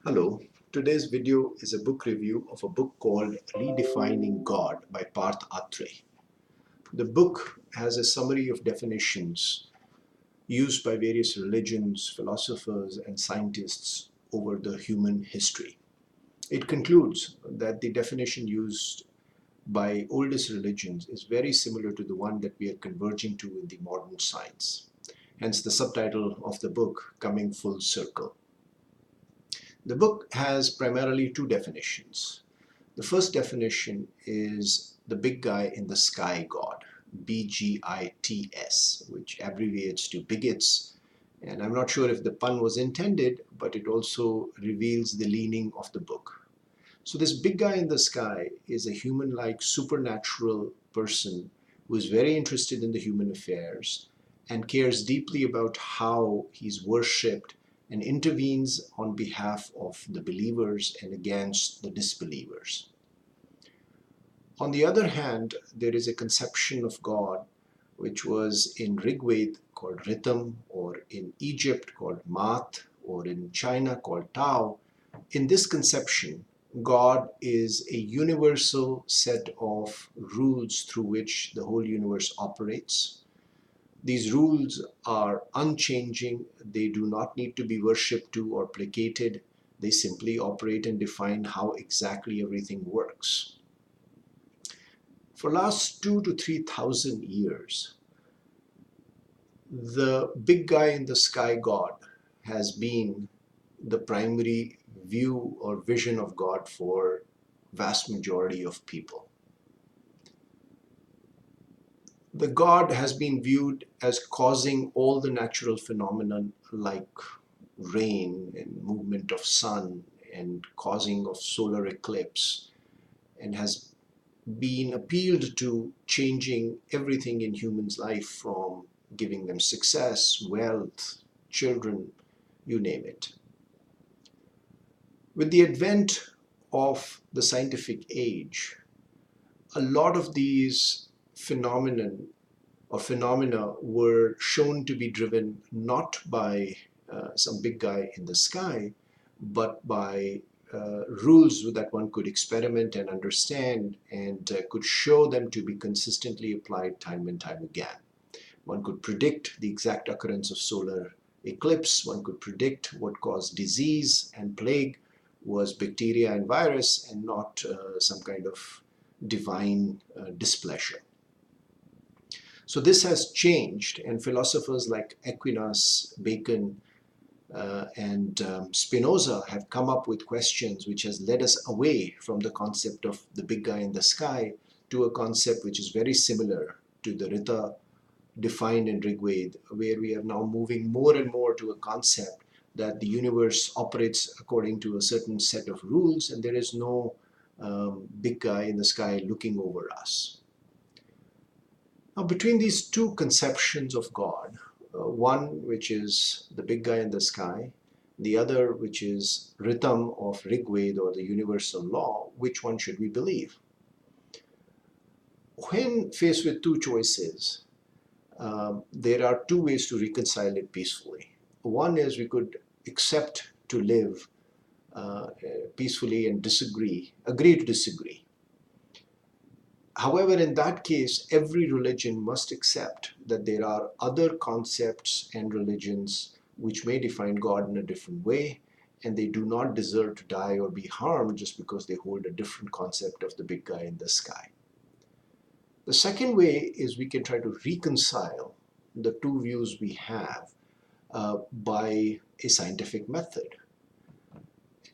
Hello, today's video is a book review of a book called Redefining God by Parth Atrey. The book has a summary of definitions used by various religions, philosophers, and scientists over the human history. It concludes that the definition used by oldest religions is very similar to the one that we are converging to in the modern science. Hence the subtitle of the book, Coming Full Circle. The book has primarily two definitions. The first definition is the big guy in the sky God, BGITS, which abbreviates to BGITS. And I'm not sure if the pun was intended, but it also reveals the leaning of the book. So this big guy in the sky is a human-like supernatural person who is very interested in the human affairs and cares deeply about how he's worshipped and intervenes on behalf of the believers and against the disbelievers. On the other hand, there is a conception of God which was in Rigveda called Rhythm, or in Egypt called Math, or in China called Tao. In this conception, God is a universal set of rules through which the whole universe operates. These rules are unchanging. They do not need to be worshipped to or placated. They simply operate and define how exactly everything works. For last 2,000 to 3,000 years, the big guy in the sky God has been the primary view or vision of God for vast majority of people. The God has been viewed as causing all the natural phenomena like rain and movement of sun and causing of solar eclipse, and has been appealed to changing everything in humans' life, from giving them success, wealth, children, you name it. With the advent of the scientific age, a lot of these phenomena were shown to be driven not by some big guy in the sky, but by rules that one could experiment and understand, and could show them to be consistently applied time and time again. One could predict the exact occurrence of solar eclipse. One could predict what caused disease and plague was bacteria and virus, and not some kind of divine displeasure. So this has changed, and philosophers like Aquinas, Bacon, and Spinoza have come up with questions which has led us away from the concept of the big guy in the sky to a concept which is very similar to the Rita defined in Rigveda, where we are now moving more and more to a concept that the universe operates according to a certain set of rules, and there is no big guy in the sky looking over us. Now, between these two conceptions of God, one which is the big guy in the sky, the other which is Rhythm of Rigveda, or the universal law, which one should we believe? When faced with two choices, there are two ways to reconcile it peacefully. One is we could accept to live peacefully and agree to disagree. However, in that case, every religion must accept that there are other concepts and religions which may define God in a different way, and they do not deserve to die or be harmed just because they hold a different concept of the big guy in the sky. The second way is we can try to reconcile the two views we have by a scientific method.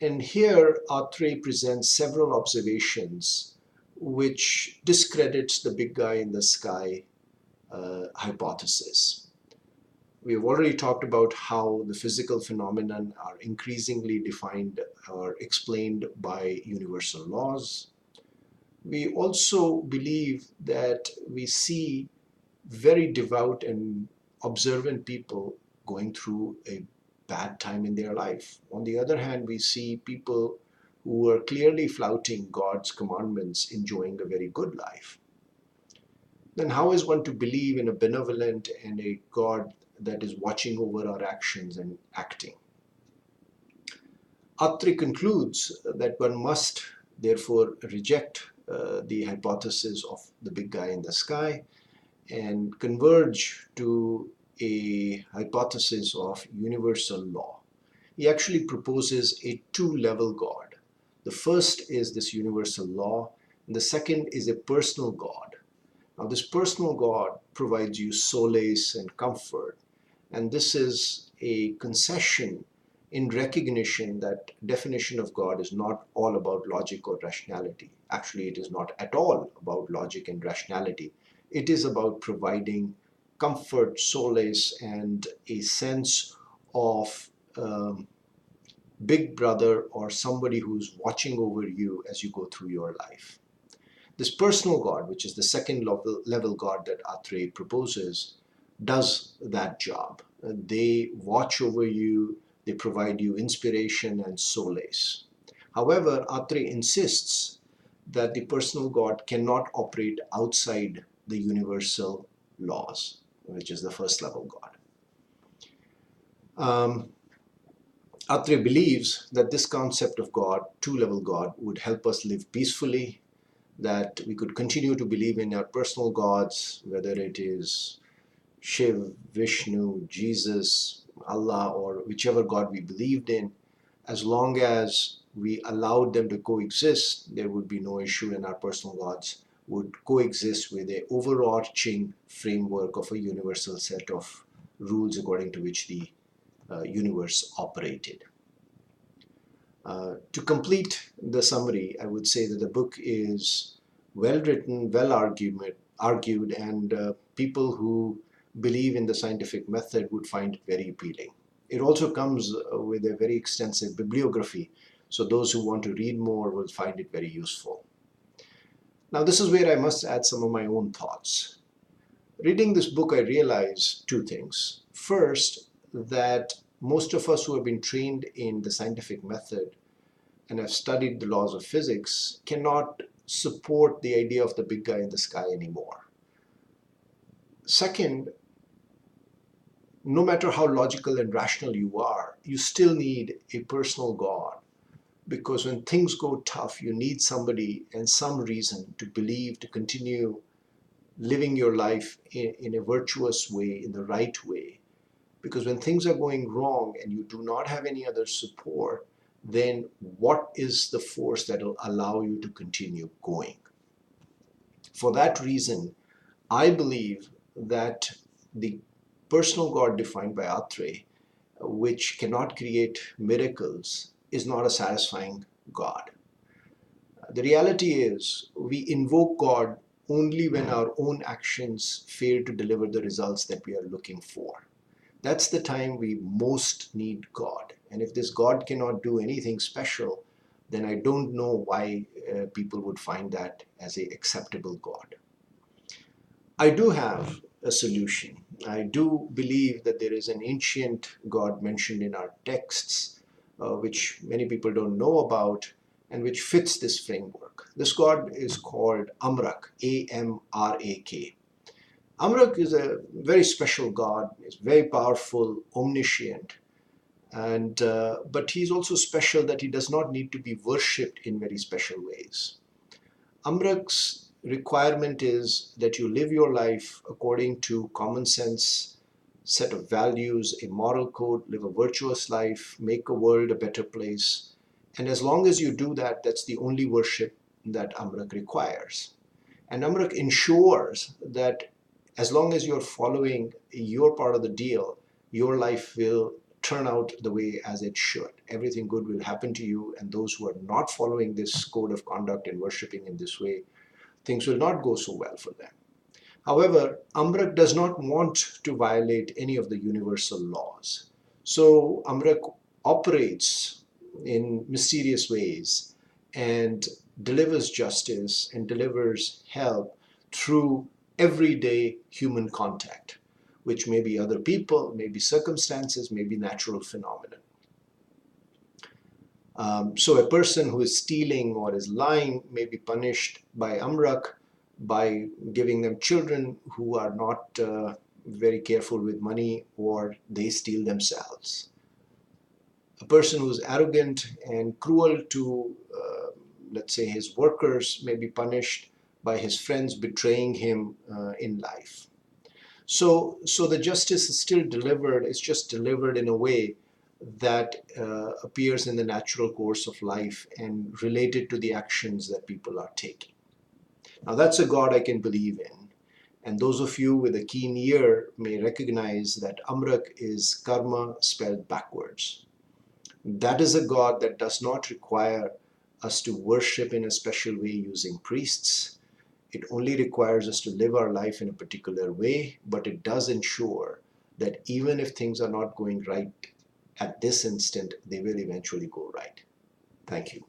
And here, Atrey presents several observations which discredits the big guy in the sky hypothesis. We have already talked about how the physical phenomena are increasingly defined or explained by universal laws. We also believe that we see very devout and observant people going through a bad time in their life. On the other hand, we see people who are clearly flouting God's commandments enjoying a very good life. Then how is one to believe in a benevolent and a God that is watching over our actions and acting? Atrey concludes that one must therefore reject the hypothesis of the big guy in the sky and converge to a hypothesis of universal law. He actually proposes a two-level God. The first is this universal law, and the second is a personal God. Now, this personal God provides you solace and comfort, and this is a concession in recognition that definition of God is not all about logic or rationality. Actually, it is not at all about logic and rationality. It is about providing comfort, solace, and a sense of big brother or somebody who's watching over you as you go through your life. This personal God, which is the second level God that Atrey proposes, does that job. They watch over you, they provide you inspiration and solace. However, Atrey insists that the personal God cannot operate outside the universal laws, which is the first level God. Atrey believes that this concept of God, two-level God, would help us live peacefully, that we could continue to believe in our personal gods, whether it is Shiv, Vishnu, Jesus, Allah, or whichever God we believed in. As long as we allowed them to coexist, there would be no issue, and our personal gods would coexist with an overarching framework of a universal set of rules according to which the universe operated. To complete the summary, I would say that the book is well written, well argued, and people who believe in the scientific method would find it very appealing. It also comes with a very extensive bibliography, so those who want to read more will find it very useful. Now, this is where I must add some of my own thoughts. Reading this book, I realized two things. First, that most of us who have been trained in the scientific method and have studied the laws of physics cannot support the idea of the big guy in the sky anymore. Second, no matter how logical and rational you are, you still need a personal God, because when things go tough, you need somebody and some reason to believe, to continue living your life in a virtuous way, in the right way. Because when things are going wrong and you do not have any other support, then what is the force that will allow you to continue going? For that reason, I believe that the personal God defined by Atrey, which cannot create miracles, is not a satisfying God. The reality is, we invoke God only when our own actions fail to deliver the results that we are looking for. That's the time we most need God. And if this God cannot do anything special, then I don't know why people would find that as an acceptable God. I do have a solution. I do believe that there is an ancient God mentioned in our texts, which many people don't know about, and which fits this framework. This God is called Amrak, A-M-R-A-K. Amrak is a very special God. He's very powerful, omniscient, and but he's also special that he does not need to be worshipped in very special ways. Amrak's requirement is that you live your life according to common sense, set of values, a moral code, live a virtuous life, make a world a better place. And as long as you do that, that's the only worship that Amrak requires. And Amrak ensures that as long as you're following your part of the deal, your life will turn out the way as it should. Everything good will happen to you, and those who are not following this code of conduct and worshipping in this way, things will not go so well for them. However, Amrak does not want to violate any of the universal laws. So Amrak operates in mysterious ways and delivers justice and delivers help through everyday human contact, which may be other people, may be circumstances, may be natural phenomena. So a person who is stealing or is lying may be punished by Amrak by giving them children who are not very careful with money, or they steal themselves. A person who's arrogant and cruel to, let's say, his workers may be punished by his friends betraying him in life. So the justice is still delivered, it's just delivered in a way that appears in the natural course of life and related to the actions that people are taking. Now that's a God I can believe in. And those of you with a keen ear may recognize that Amrak is karma spelled backwards. That is a God that does not require us to worship in a special way using priests. It only requires us to live our life in a particular way, but it does ensure that even if things are not going right at this instant, they will eventually go right. Thank you.